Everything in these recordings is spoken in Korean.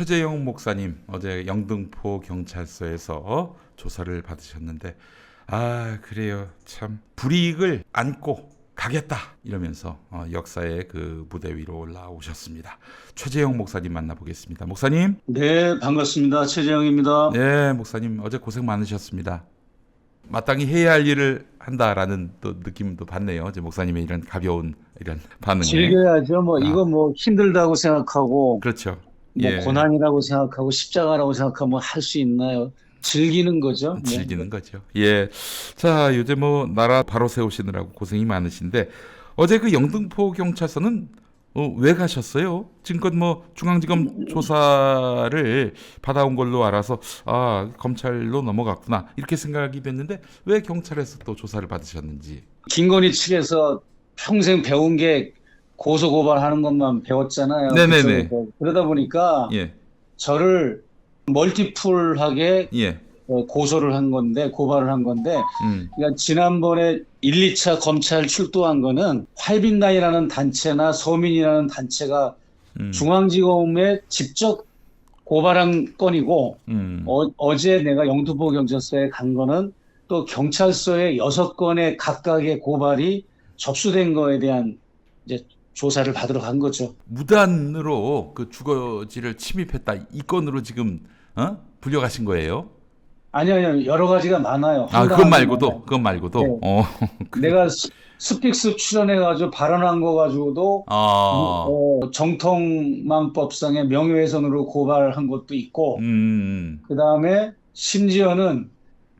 최재형 목사님 어제 영등포 경찰서에서 조사를 받으셨는데 그래요. 참 불이익을 안고 가겠다 이러면서 역사의 그 무대 위로 올라오셨습니다. 최재형 목사님 만나보겠습니다. 목사님. 네, 반갑습니다. 최재형입니다. 네, 목사님 어제 고생 많으셨습니다. 마땅히 해야 할 일을 한다라는 또 느낌도 받네요. 이제 목사님의 이런 가벼운 이런 반응에. 즐겨야죠. 이거 힘들다고 생각하고, 그렇죠. 예. 고난이라고 생각하고, 십자가라고 생각하면 할 수 있나요? 즐기는 거죠. 네. 즐기는 거죠. 예. 자, 요새 나라 바로 세우시느라고 고생이 많으신데 어제 그 영등포 경찰서는 왜 가셨어요? 지금껏 중앙지검 조사를 받아온 걸로 알아서 검찰로 넘어갔구나 이렇게 생각이 됐는데 왜 경찰에서 또 조사를 받으셨는지. 김건희 측에서 평생 배운 게 고소고발하는 것만 배웠잖아요. 네네네. 그쪽에서. 그러다 보니까 예. 저를 멀티플하게 예. 고발을 한 건데, 그러니까 지난번에 1, 2차 검찰 출두한 거는 활빈단이라는 단체나 서민이라는 단체가 중앙지검에 직접 고발한 건이고, 어제 내가 영등포 경찰서에 간 거는 또 경찰서에 6건의 각각의 고발이 접수된 거에 대한 이제 조사를 받으러 간 거죠. 무단으로 그 주거지를 침입했다 이 건으로 지금 불려가신 거예요? 아니요, 여러 가지가 많아요. 그건 말고도. 네. 내가 스픽스 출연해가지고 발언한 거 가지고도 정통망법상의 명예훼손으로 고발한 것도 있고, 그 다음에 심지어는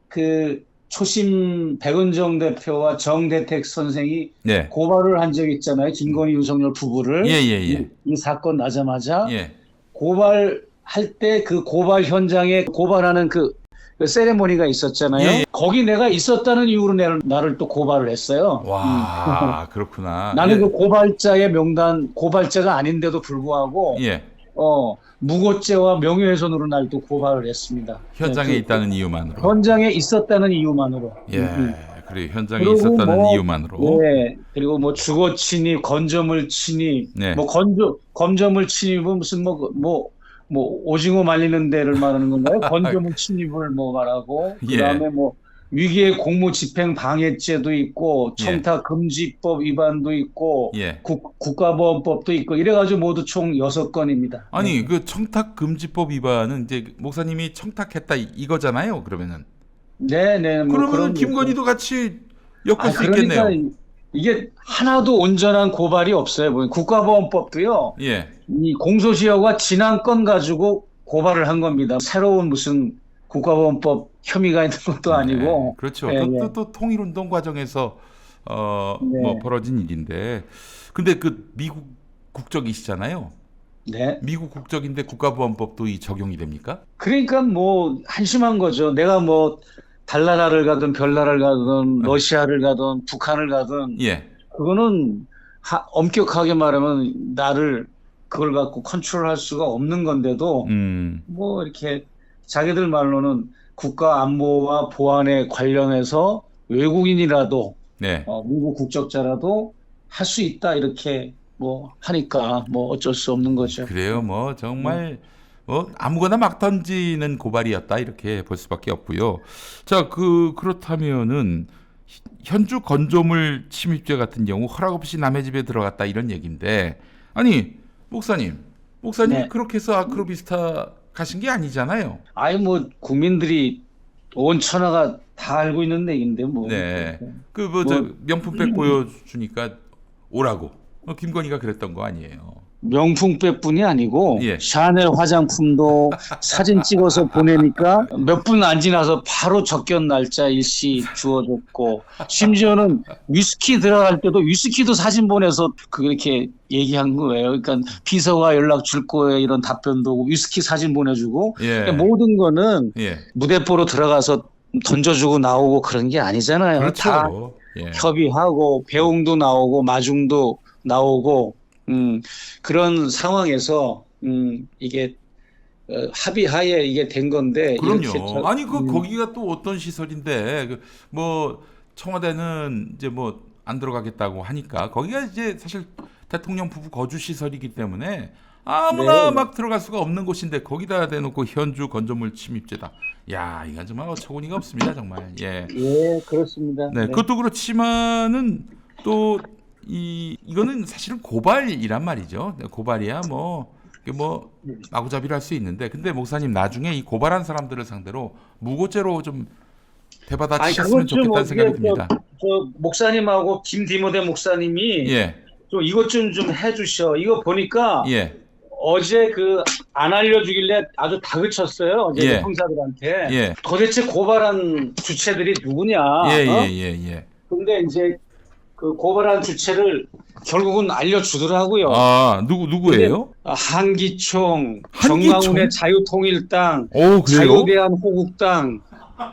그 초심 백은정 대표와 정대택 선생이 네. 고발을 한 적이 있잖아요. 김건희 윤석열 부부를. 예. 이 사건 나자마자 예. 고발할 때 그 고발 현장에 고발하는 그 세레모니가 있었잖아요. 예. 거기 내가 있었다는 이유로 나를 또 고발을 했어요. 와, 그렇구나. 나는 예. 그 고발자의 명단, 고발자가 아닌데도 불구하고, 예. 무고죄와 명예훼손으로 날 또 고발을 했습니다. 현장에 있다는 이유만으로. 현장에 있었다는 이유만으로. 예. 그래 현장에 그리고 있었다는 이유만으로. 네. 그리고 주거 침입, 건조물 침입, 네. 건조물 침입은 무슨 오징어 말리는 데를 말하는 건가요? 건조물 침입을 말하고, 예. 그다음에 위기의 공무 집행 방해죄도 있고, 청탁 금지법 위반도 있고, 예. 국가보안법도 있고, 이래가지고 모두 총 6건입니다. 아니, 그 청탁 금지법 위반은 이제 목사님이 청탁했다 이거잖아요. 그러면은. 네네. 그러면은 김건희도 같이 엮을 수 있겠네요. 그러니까 이게 하나도 온전한 고발이 없어요. 국가보안법도요. 예. 이 공소시효가 지난 건 가지고 고발을 한 겁니다. 새로운 무슨 국가보안법 혐의가 있는 것도 아니고. 네, 그렇죠. 네, 또 통일운동 과정에서 네. 벌어진 일인데, 근데 그 미국 국적이시잖아요. 네. 미국 국적인데 국가보안법도 적용이 됩니까? 그러니까 한심한 거죠. 내가 달나라를 가든 별나라를 가든 러시아를 가든 북한을 가든 예. 그거는 엄격하게 말하면 나를 그걸 갖고 컨트롤할 수가 없는 건데도 이렇게 자기들 말로는 국가 안보와 보안에 관련해서 외국인이라도 네. 미국 국적자라도 할 수 있다 이렇게 하니까 어쩔 수 없는 거죠. 그래요. 정말 아무거나 막 던지는 고발이었다 이렇게 볼 수밖에 없고요. 자, 그렇다면은 현주 건조물 침입죄 같은 경우 허락 없이 남의 집에 들어갔다 이런 얘기인데, 아니 목사님이 네. 그렇게 해서 아크로비스타 가신 게 아니잖아요. 국민들이 온 천하가 다 알고 있는 얘기인데 네. 저 명품백 보여주니까 오라고. 김건희가 그랬던 거 아니에요. 명품백뿐이 아니고 예. 샤넬 화장품도 사진 찍어서 보내니까 몇 분 안 지나서 바로 접견 날짜 일시 주어졌고, 심지어는 위스키 들어갈 때도 위스키도 사진 보내서 그렇게 얘기한 거예요. 그러니까 비서가 연락 줄 거예요 이런 답변도 오고, 위스키 사진 보내주고. 예. 그러니까 모든 거는 예. 무대뽀로 들어가서 던져주고 나오고 그런 게 아니잖아요. 그렇죠. 다 예. 협의하고 배웅도 나오고 마중도 나오고, 그런 상황에서 이게 합의하에 이게 된 건데. 그럼요. 아니 거기가 또 어떤 시설인데 청와대는 이제 안 들어가겠다고 하니까 거기가 이제 사실 대통령 부부 거주 시설이기 때문에 아무나 네. 막 들어갈 수가 없는 곳인데 거기다 대놓고 현주 건조물 침입죄다. 야, 이건 정말 어처구니가 없습니다, 정말. 예. 예, 그렇습니다. 네, 네. 그것도 그렇지만은 또 이거는 사실은 고발이란 말이죠. 네, 고발이야 뭐 이게 뭐 마구잡이를 할 수 있는데, 근데 목사님 나중에 이 고발한 사람들을 상대로 무고죄로 좀 대받아 아니, 치셨으면 그것 좀 좋겠다는 어떻게 생각이 듭니다. 저 목사님하고 김디모데 목사님이 예, 좀 이것 좀 해주셔. 이거 보니까 예, 어제 그 안 알려주길래 아주 다그쳤어요. 어제 예. 그 형사들한테. 예, 도대체 고발한 주체들이 누구냐? 예, 어? 예, 예, 예. 근데 이제 그 고발한 주체를 결국은 알려주더라고요. 아, 누구예요? 한기총, 한기총? 정광훈의 자유통일당, 오, 그래요? 자유대한호국당,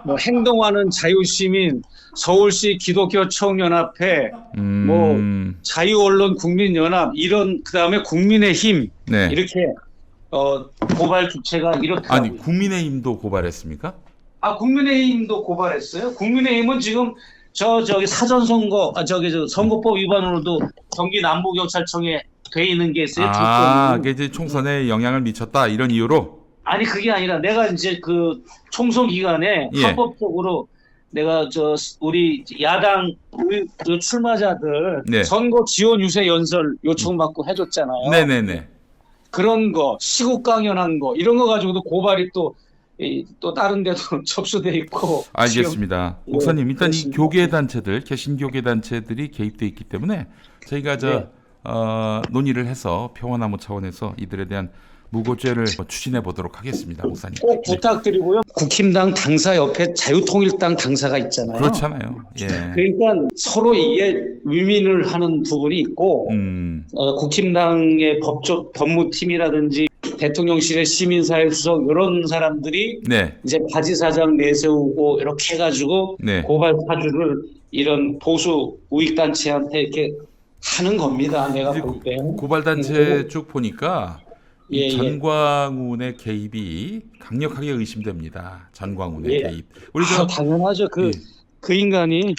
뭐 행동하는 자유시민, 서울시 기독교청년합회, 뭐 자유언론 국민연합 이런 그다음에 국민의힘 네. 이렇게 고발 주체가 이렇더라고요. 아니, 국민의힘도 고발했습니까? 국민의힘도 고발했어요. 국민의힘은 지금 저기 사전선거 저 선거법 위반으로도 경기 남부경찰청에 돼 있는 게 있어요. 아, 두 그게 이제 총선에 영향을 미쳤다 이런 이유로. 아니 그게 아니라 내가 이제 그 총선 기간에 예. 합법적으로 내가 우리 야당 그 출마자들 네. 선거 지원 유세 연설 요청받고 해줬잖아요. 네네네. 그런 거 시국 강연한 거 이런 거 가지고도 고발이 또 다른 데도 접수돼 있고. 알겠습니다. 지금, 목사님, 일단 이 그렇습니다. 교계 단체들, 개신 교계 단체들이 개입돼 있기 때문에 저희가 네. 논의를 해서 평화나무 차원에서 이들에 대한 무고죄를 추진해 보도록 하겠습니다, 목사님. 꼭 네. 부탁드리고요. 국힘당 당사 옆에 자유통일당 당사가 있잖아요. 그렇잖아요. 예. 그러니까 서로 이게 위민을 하는 부분이 있고 국힘당의 법무팀이라든지 대통령실의 시민사회 수석 이런 사람들이 네. 이제 바지사장 내세우고 이렇게 해가지고 네. 고발 사주를 이런 보수 우익단체한테 이렇게 하는 겁니다. 내가 이제 볼 때. 고발 단체 쭉 보니까 이 예, 전광훈의 개입이 강력하게 의심됩니다. 전광훈의 예. 개입. 우리 당연하죠. 예. 그 인간이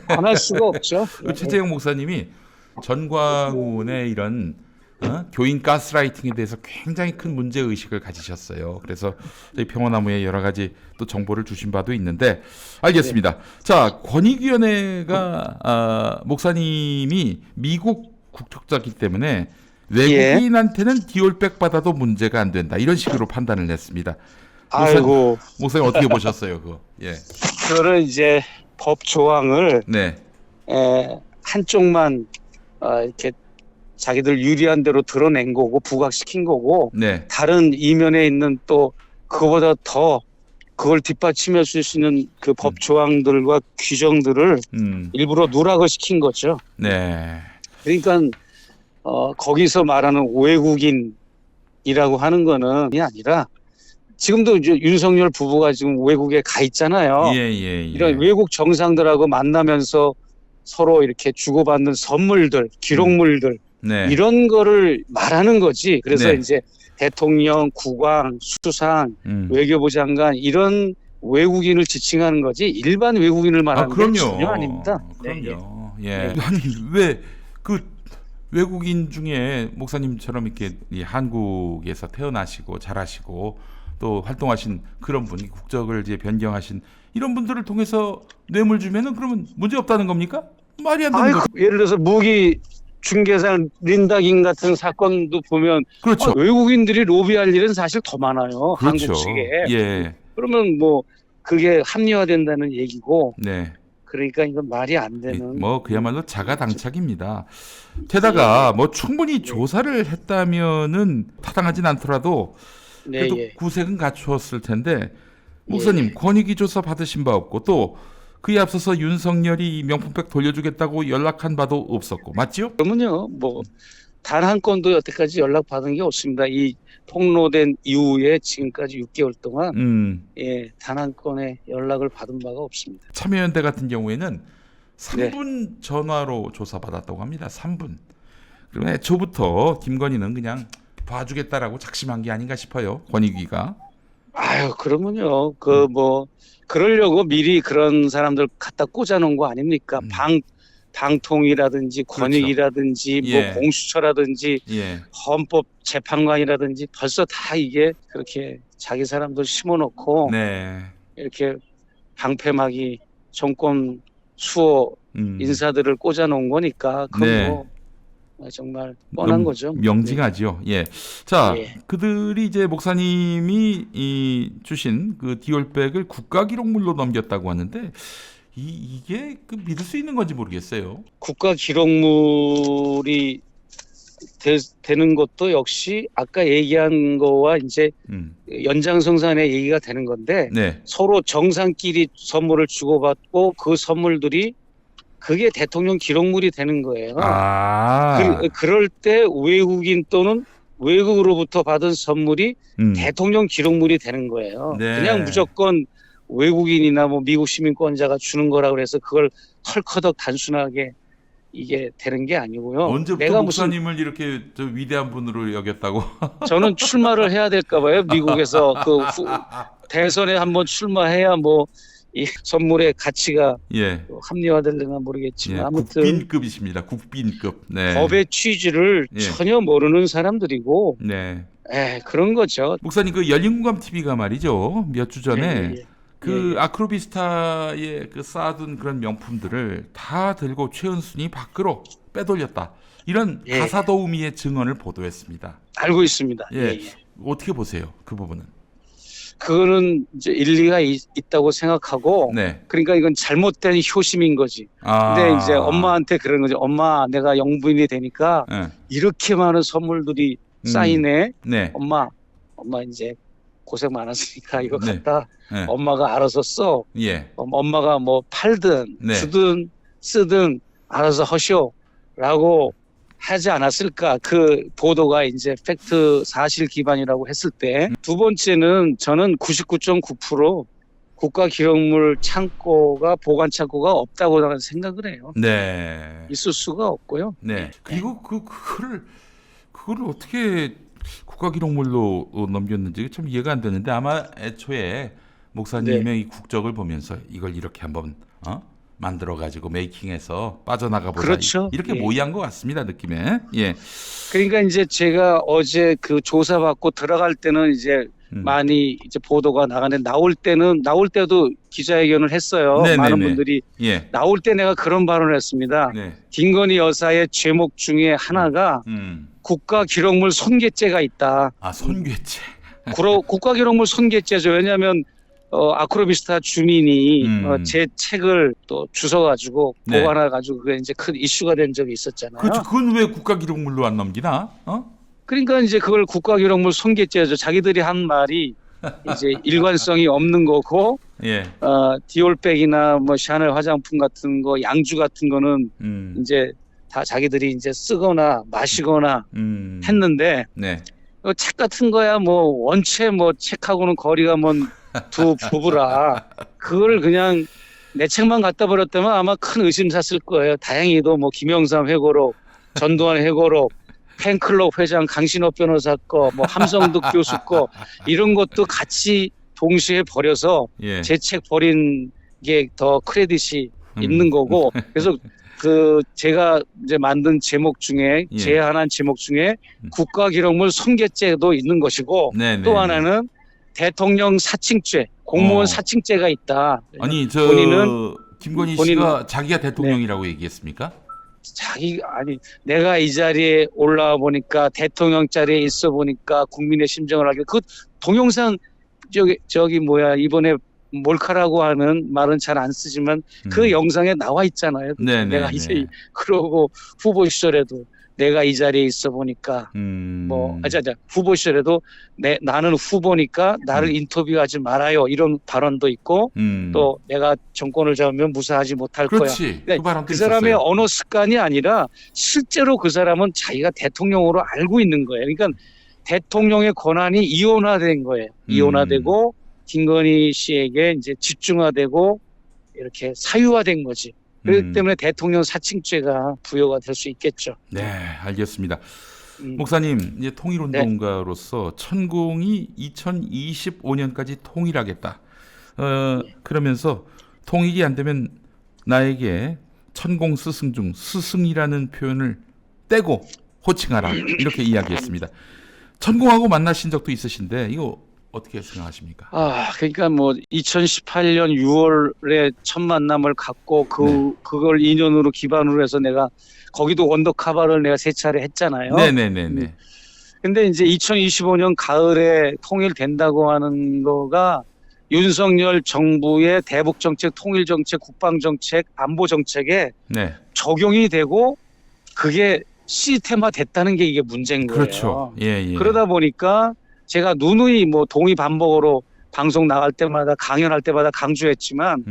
안 할 수가 없죠. 최재형 목사님이 전광훈의 이런 교인 가스라이팅에 대해서 굉장히 큰 문제 의식을 가지셨어요. 그래서 저희 평화나무에 여러 가지 또 정보를 주신 바도 있는데 알겠습니다. 네. 자, 권익위원회가 목사님이 미국 국적자이기 때문에 외국인한테는 디올백 받아도 문제가 안 된다 이런 식으로 판단을 했습니다. 아이고, 목사님 어떻게 보셨어요, 그거? 예. 그거를 이제 법 조항을 네. 한쪽만 이렇게 자기들 유리한 대로 드러낸 거고 부각시킨 거고 네. 다른 이면에 있는 또 그거보다 더 그걸 뒷받침할 수 있는 그 법 조항들과 규정들을 일부러 누락을 시킨 거죠. 네. 그러니까 거기서 말하는 외국인이라고 하는 거는 이 아니라 지금도 이제 윤석열 부부가 지금 외국에 가 있잖아요. 예. 이런 외국 정상들하고 만나면서 서로 이렇게 주고받는 선물들, 기록물들 네. 이런 거를 말하는 거지. 그래서 네. 이제 대통령, 국왕, 수상, 외교부 장관 이런 외국인을 지칭하는 거지 일반 외국인을 말하는 게 전혀 아닙니다. 그럼요. 예. 아니 왜 그 외국인 중에 목사님처럼 이렇게 이 한국에서 태어나시고 자라시고 또 활동하신 그런 분이 국적을 이제 변경하신 이런 분들을 통해서 뇌물 주면은 그러면 문제 없다는 겁니까? 말이 안 되는 거죠. 예를 들어서 무기 중개상 린다긴 같은 사건도 보면 그렇죠. 외국인들이 로비할 일은 사실 더 많아요. 그렇죠. 한국 측에. 예. 그러면 뭐 그게 합리화된다는 얘기고 네. 그러니까 이건 말이 안 되는. 뭐 그야말로 자가당착입니다. 게다가 뭐 충분히 조사를 했다면은 타당하진 않더라도 그래도 구색은 갖추었을 텐데 목사님 권익위 조사 받으신 바 없고 또 그에 앞서서 윤석열이 명품백 돌려주겠다고 연락한 바도 없었고 맞지요? 그러면요 뭐 단 한 건도 여태까지 연락 받은 게 없습니다. 이 폭로된 이후에 지금까지 6개월 동안 단 한 건의 연락을 받은 바가 없습니다. 참여연대 같은 경우에는 3분 전화로 조사받았다고 합니다. 3분. 그러면 애초부터 김건희는 그냥 봐주겠다라고 작심한 게 아닌가 싶어요. 권익위가. 아유 그러면요 그 뭐 그러려고 미리 그런 사람들 갖다 꽂아놓은 거 아닙니까? 방통이라든지 그렇죠. 권익이라든지 뭐 예. 공수처라든지 예. 헌법재판관이라든지 벌써 다 이게 그렇게 자기 사람들 심어놓고 네. 이렇게 방패막이 정권 수호 인사들을 꽂아놓은 거니까 그건 네. 뭐 정말 뻔한 거죠. 명징하죠. 예. 자, 예. 그들이 이제 목사님이 주신 그 디올백을 국가기록물로 넘겼다고 하는데 이게 그 믿을 수 있는 건지 모르겠어요. 국가 기록물이 되는 것도 역시 아까 얘기한 거와 이제 연장성산의 얘기가 되는 건데 네. 서로 정상끼리 선물을 주고받고 그 선물들이 그게 대통령 기록물이 되는 거예요. 그럴 때 외국인 또는 외국으로부터 받은 선물이 대통령 기록물이 되는 거예요. 네. 그냥 무조건 외국인이나 뭐 미국 시민권자가 주는 거라 그래서 그걸 털커덕 단순하게 이게 되는 게 아니고요. 언제부터 내가 목사님을 이렇게 저 위대한 분으로 여겼다고? 저는 출마를 해야 될까 봐요. 미국에서 대선에 한번 출마해야 뭐 이 선물의 가치가 예. 합리화될려나 모르겠지만 예. 아무튼 국빈급이십니다. 국빈급. 네. 법의 취지를 예. 전혀 모르는 사람들이고 네. 그런 거죠. 목사님 그 열린공감 TV가 말이죠. 몇 주 전에 예. 그 아크로비스타에 그 쌓아둔 그런 명품들을 다 들고 최은순이 밖으로 빼돌렸다. 이런 가사도우미의 증언을 보도했습니다. 알고 있습니다. 예. 어떻게 보세요? 그 부분은? 그거는 이제 일리가 있다고 생각하고, 네. 그러니까 이건 잘못된 효심인 거지. 근데 이제 엄마한테 그런 거죠. 엄마, 내가 영부인이 되니까 이렇게 많은 선물들이 쌓이네. 네. 엄마 이제 고생 많았으니까 이거 네. 갖다 엄마가 알아서 써. 예. 엄마가 뭐 팔든 주든 쓰든 알아서 하시오라고 하지 않았을까. 그 보도가 이제 팩트 사실 기반이라고 했을 때. 두 번째는 저는 99.9% 국가 기록물 창고가 보관 창고가 없다고 나는 생각을 해요. 네. 있을 수가 없고요. 네. 그리고 그거를 어떻게 국가 기록물로 넘겼는지 참 이해가 안 되는데 아마 애초에 목사님의 이 국적을 보면서 이걸 이렇게 한번 만들어 가지고 메이킹해서 빠져나가 보자. 그렇죠. 이렇게 모의한 것 같습니다. 느낌에. 예. 그러니까 이제 제가 어제 그 조사받고 들어갈 때는 이제 많이 이제 보도가 나가는데 나올 때도 기자회견을 했어요. 네네네. 많은 분들이 나올 때 내가 그런 발언을 했습니다. 김건희 여사의 죄목 중에 하나가 국가 기록물 손괴죄가 있다. 손괴죄. 국가 기록물 손괴죄죠. 왜냐하면 아크로비스타 주민이 제 책을 또 주워가지고 보관해가지고 그게 이제 큰 이슈가 된 적이 있었잖아요. 그렇죠. 그건 왜 국가 기록물로 안 넘기나? 그러니까 이제 그걸 국가 기록물 손괴죄죠. 자기들이 한 말이 이제 일관성이 없는 거고, 디올백이나 뭐 샤넬 화장품 같은 거, 양주 같은 거는 이제 다 자기들이 이제 쓰거나 마시거나 했는데, 책 같은 거야 뭐 원체 뭐 책하고는 거리가 먼 두 부부라 그걸 그냥 내 책만 갖다 버렸다면 아마 큰 의심 샀을 거예요. 다행히도 뭐 김영삼 회고록, 전두환 회고록, 팬클럽 회장 강신업 변호사 거, 뭐 함성득 교수 거 이런 것도 같이 동시에 버려서 제 책 버린 게 더 크레딧이 있는 거고, 그래서 그 제가 이제 만든 제목 중에 제안한 제목 중에 국가 기록물 손괴죄도 있는 것이고, 또 하나는 대통령 사칭죄, 공무원 사칭죄가 있다. 아니 본인은 김건희 씨가 자기가 대통령이라고 얘기했습니까? 내가 이 자리에 올라와 보니까 대통령 자리에 있어 보니까 국민의 심정을 알게. 그 동영상 저기 뭐야 이번에 몰카라고 하는 말은 잘 안 쓰지만 그 영상에 나와 있잖아요. 내가 이제 그러고 후보 시절에도 내가 이 자리에 있어 보니까 후보 시절에도 나는 후보니까 나를 인터뷰하지 말아요 이런 발언도 있고 또 내가 정권을 잡으면 무사하지 못할 거야. 그 사람의 언어 습관이 아니라 실제로 그 사람은 자기가 대통령으로 알고 있는 거예요. 그러니까 대통령의 권한이 이원화된 거예요. 이원화되고 김건희 씨에게 이제 집중화되고 이렇게 사유화된 거지. 그렇기 때문에 대통령 사칭죄가 부여가 될 수 있겠죠. 네, 알겠습니다. 목사님, 이제 통일운동가로서 천공이 2025년까지 통일하겠다. 그러면서 통일이 안 되면 나에게 천공 스승 중 스승이라는 표현을 떼고 호칭하라 이렇게 이야기했습니다. 천공하고 만나신 적도 있으신데 이거 어떻게 생각하십니까? 그러니까 뭐 2018년 6월에 첫 만남을 갖고 그걸 인연으로 기반으로 해서 내가 거기도 원더카바를 내가 3차례 했잖아요. 네네네네. 근데 이제 2025년 가을에 통일된다고 하는 거가 윤석열 정부의 대북정책, 통일정책, 국방정책, 안보정책에 네. 적용이 되고 그게 시스템화 됐다는 게 이게 문제인 거예요. 그렇죠. 예. 그러다 보니까 제가 누누이 뭐 동의 반복으로 방송 나갈 때마다 강연할 때마다 강조했지만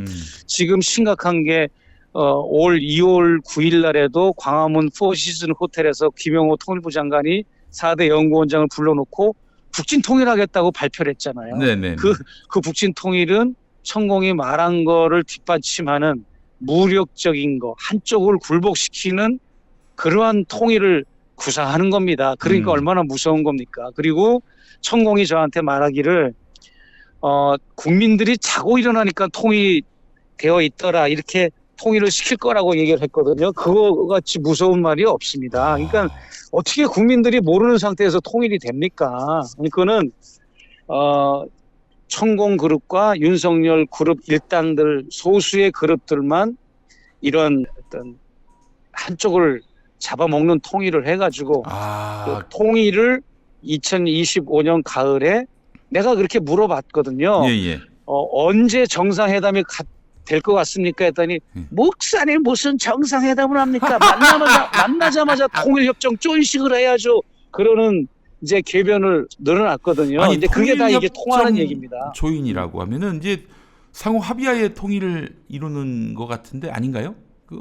지금 심각한 게 올 2월 9일 날에도 광화문 포시즌 호텔에서 김영호 통일부 장관이 4대 연구원장을 불러놓고 북진 통일하겠다고 발표를 했잖아요. 네네. 그 북진 통일은 천공이 말한 거를 뒷받침하는 무력적인 거, 한쪽을 굴복시키는 그러한 통일을 구상하는 겁니다. 그러니까 얼마나 무서운 겁니까? 그리고 천공이 저한테 말하기를 국민들이 자고 일어나니까 통일이 되어 있더라 이렇게 통일을 시킬 거라고 얘기를 했거든요. 그거 같이 무서운 말이 없습니다. 그러니까 어떻게 국민들이 모르는 상태에서 통일이 됩니까? 그러니까는 천공 그룹과 윤석열 그룹 일당들 소수의 그룹들만 이런 어떤 한쪽을 잡아먹는 통일을 해가지고 그 통일을 2025년 가을에 내가 그렇게 물어봤거든요. 예. 언제 정상회담이 될 것 같습니까? 했더니 목사님 무슨 정상회담을 합니까? 만나자마자 통일협정 조인식을 해야죠. 그러는 이제 궤변을 늘어났거든요. 아니, 이제 그게 다 이게 통하는 얘기입니다. 조인이라고 하면은 이제 상호 합의하에 통일을 이루는 것 같은데 아닌가요?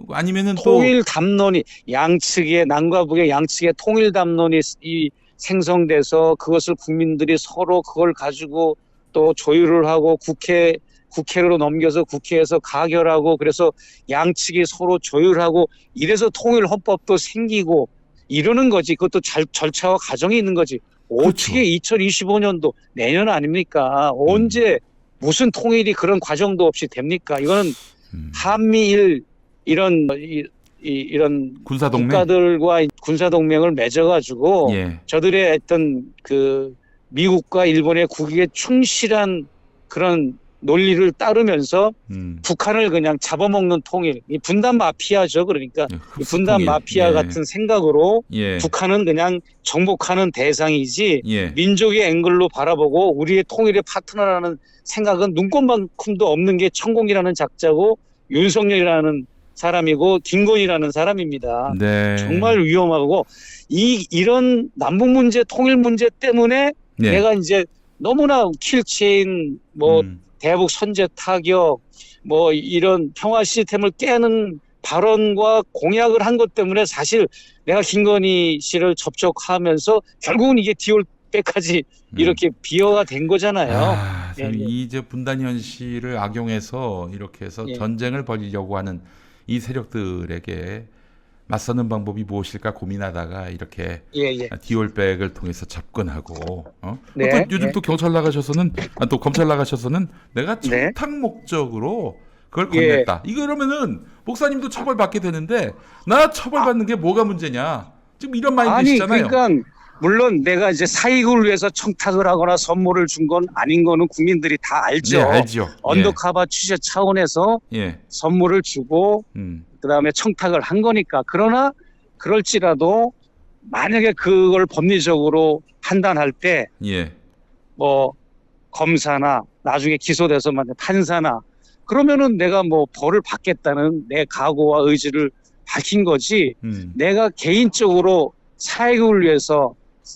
아니면은 통일 담론이 양측의 남과 북의 양측의 통일 담론이 생성돼서 그것을 국민들이 서로 그걸 가지고 또 조율을 하고 국회로 넘겨서 국회에서 가결하고 그래서 양측이 서로 조율하고 이래서 통일 헌법도 생기고 이러는 거지. 그것도 절차와 과정이 있는 거지. 어떻게 2025년도 내년 아닙니까? 언제 무슨 통일이 그런 과정도 없이 됩니까? 이거는 한미일 이런 군사동맹? 국가들과 군사동맹을 맺어가지고 저들의 어떤 그 미국과 일본의 국익에 충실한 그런 논리를 따르면서 북한을 그냥 잡아먹는 통일, 이 분단 마피아죠. 그러니까 이 분단 마피아 같은 생각으로 북한은 그냥 정복하는 대상이지 민족의 앵글로 바라보고 우리의 통일의 파트너라는 생각은 눈꼽만큼도 없는 게 천공이라는 작자고 윤석열이라는 사람이고 김건희라는 사람입니다. 정말 위험하고 이런 남북 문제, 통일 문제 때문에 내가 이제 너무나 킬체인 뭐 대북 선제 타격 뭐 이런 평화 시스템을 깨는 발언과 공약을 한 것 때문에 사실 내가 김건희 씨를 접촉하면서 결국은 이게 디올백까지 이렇게 비화가 된 거잖아요. 이제 분단 현실을 악용해서 이렇게 해서 전쟁을 벌이려고 하는 이 세력들에게 맞서는 방법이 무엇일까 고민하다가 이렇게 디올백을 통해서 접근하고 또 요즘 또 경찰 나가셔서는 또 검찰 나가셔서는 내가 청탁 목적으로 그걸 건넸다. 이거 이러면은 목사님도 처벌받게 되는데 나 처벌받는 게 뭐가 문제냐. 지금 이런 마인드시잖아요. 그러니까 물론 내가 이제 사익을 위해서 청탁을 하거나 선물을 준 건 아닌 거는 국민들이 다 알죠. 알죠. 언더커버 취재 차원에서 선물을 주고 그다음에 청탁을 한 거니까. 그러나 그럴지라도 만약에 그걸 법리적으로 판단할 때 뭐 검사나 나중에 기소돼서 만약 판사나 그러면은 내가 뭐 벌을 받겠다는 내 각오와 의지를 밝힌 거지. 내가 개인적으로 사익을 위해서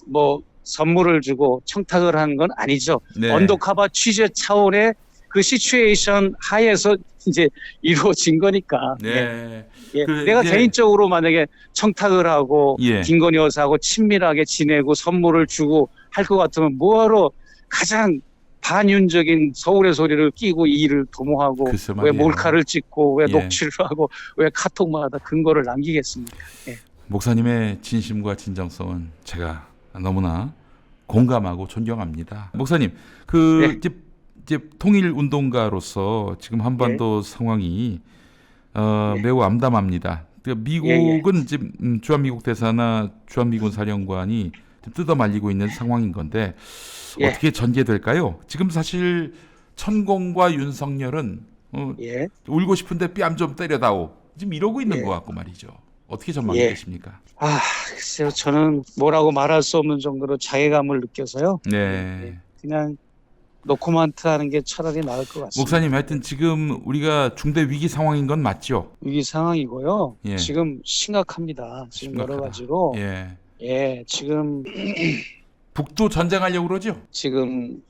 뭐 선물을 주고 청탁을 한 건 아니죠. 언더커버 취재 차원의 그 시츄에이션 하에서 이제 이루어진 거니까. 내가 개인적으로 만약에 청탁을 하고 김건희 여사하고 친밀하게 지내고 선물을 주고 할 것 같으면 뭐하러 가장 반윤적인 서울의 소리를 끼고 이 일을 도모하고 왜 몰카를 찍고 왜 녹취를 하고 왜 카톡마다 근거를 남기겠습니까? 목사님의 진심과 진정성은 제가 너무나 공감하고 존경합니다. 목사님, 이제 통일 운동가로서 지금 한반도 상황이 매우 암담합니다. 그러니까 미국은 지금 주한미국 대사나 주한미군 사령관이 좀 뜯어말리고 있는 상황인 건데 어떻게 전개될까요? 지금 사실 천공과 윤석열은 울고 싶은데 뺨 좀 때려다오 지금 이러고 있는 것 같고 말이죠. 어떻게 전망이 되십니까? 글쎄요. 저는 뭐라고 말할 수 없는 정도로 자괴감을 느껴서요. 네. 그냥 노코멘트 하는 게 차라리 나을 것 같습니다. 목사님 하여튼 지금 우리가 중대 위기 상황인 건 맞죠? 위기 상황이고요. 지금 심각합니다. 지금 심각하다. 여러 가지로. 지금 북도 전쟁하려고 그러죠? 지금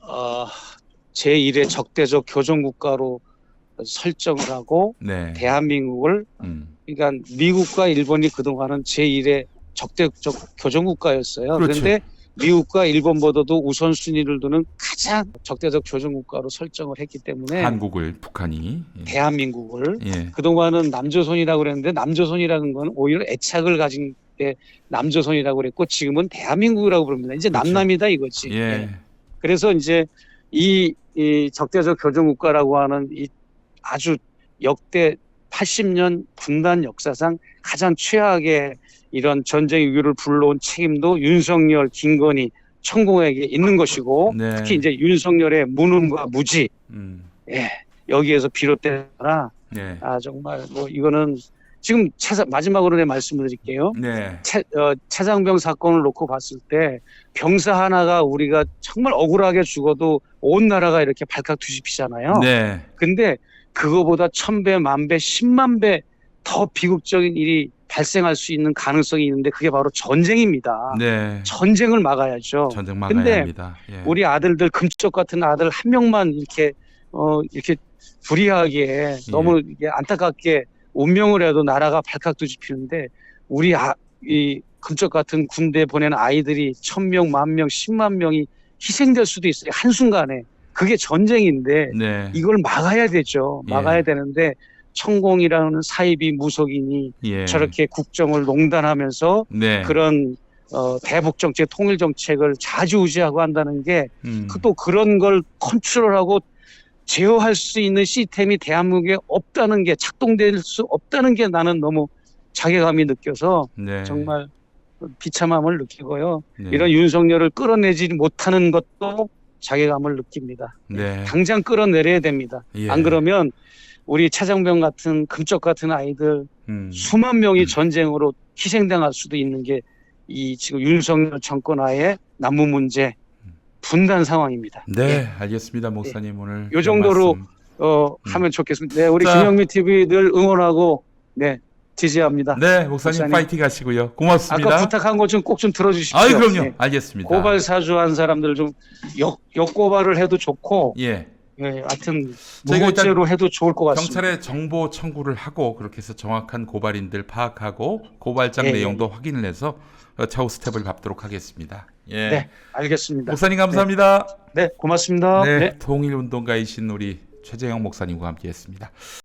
제1의 적대적 교전국가로 설정을 하고 대한민국을 그러니까 미국과 일본이 그동안은 제1의 적대적 교전국가였어요. 그렇죠. 그런데 미국과 일본보다도 우선순위를 두는 가장 적대적 교전국가로 설정을 했기 때문에 한국을 북한이 대한민국을 그동안은 남조선이라고 그랬는데 남조선이라는 건 오히려 애착을 가진 게 남조선이라고 그랬고 지금은 대한민국이라고 부릅니다. 이제 그렇죠. 남남이다 이거지. 그래서 이제 이 적대적 교전국가라고 하는 이 아주 역대 80년 분단 역사상 가장 최악의 이런 전쟁 위기를 불러온 책임도 윤석열, 김건희, 천공에게 있는 것이고 특히 이제 윤석열의 무능과 무지 여기에서 비롯되거나 정말 뭐 이거는 지금 마지막으로 내 말씀을 드릴게요. 최장병 사건을 놓고 봤을 때 병사 하나가 우리가 정말 억울하게 죽어도 온 나라가 이렇게 발칵 뒤집히잖아요. 근데 그거보다 1000배, 10,000배, 10만 배 더 비극적인 일이 발생할 수 있는 가능성이 있는데 그게 바로 전쟁입니다. 전쟁을 막아야죠. 전쟁 막아야 합니다. 우리 아들들 금쪽 같은 아들 한 명만 이렇게 불의하게 너무 이게 안타깝게 운명을 해도 나라가 발칵 뒤집히는데 우리 이 금쪽 같은 군대 보내는 아이들이 1000명, 10,000명, 10만 명이 희생될 수도 있어요. 한순간에. 그게 전쟁인데 이걸 막아야 되죠. 막아야 되는데 천공이라는 사이비 무속인이 저렇게 국정을 농단하면서 그런 대북 정책, 통일 정책을 좌지우지하고 한다는 게 또 그런 걸 컨트롤하고 제어할 수 있는 시스템이 대한민국에 없다는 게 작동될 수 없다는 게 나는 너무 자괴감이 느껴서 정말 비참함을 느끼고요. 이런 윤석열을 끌어내지 못하는 것도 자괴감을 느낍니다. 당장 끌어내려야 됩니다. 안 그러면 우리 차장병 같은 금쪽 같은 아이들 수만 명이 전쟁으로 희생당할 수도 있는 게 이 지금 윤석열 정권 하에 남북 문제 분단 상황입니다. 알겠습니다. 목사님 오늘 이 정도로 하면 좋겠습니다. 우리 김영미 TV 늘 응원하고 지지합니다. 목사님 파이팅 하시고요. 고맙습니다. 아까 부탁한 거 좀 꼭 좀 들어주십시오. 그럼요. 알겠습니다. 고발 사주한 사람들 좀 역고발을 해도 좋고 하여튼 무고죄로 해도 좋을 것 같습니다. 경찰에 정보 청구를 하고 그렇게 해서 정확한 고발인들 파악하고 고발장 내용도 확인을 해서 차후 스텝을 밟도록 하겠습니다. 알겠습니다. 목사님 감사합니다. 고맙습니다. 통일운동가이신 우리 최재형 목사님과 함께했습니다.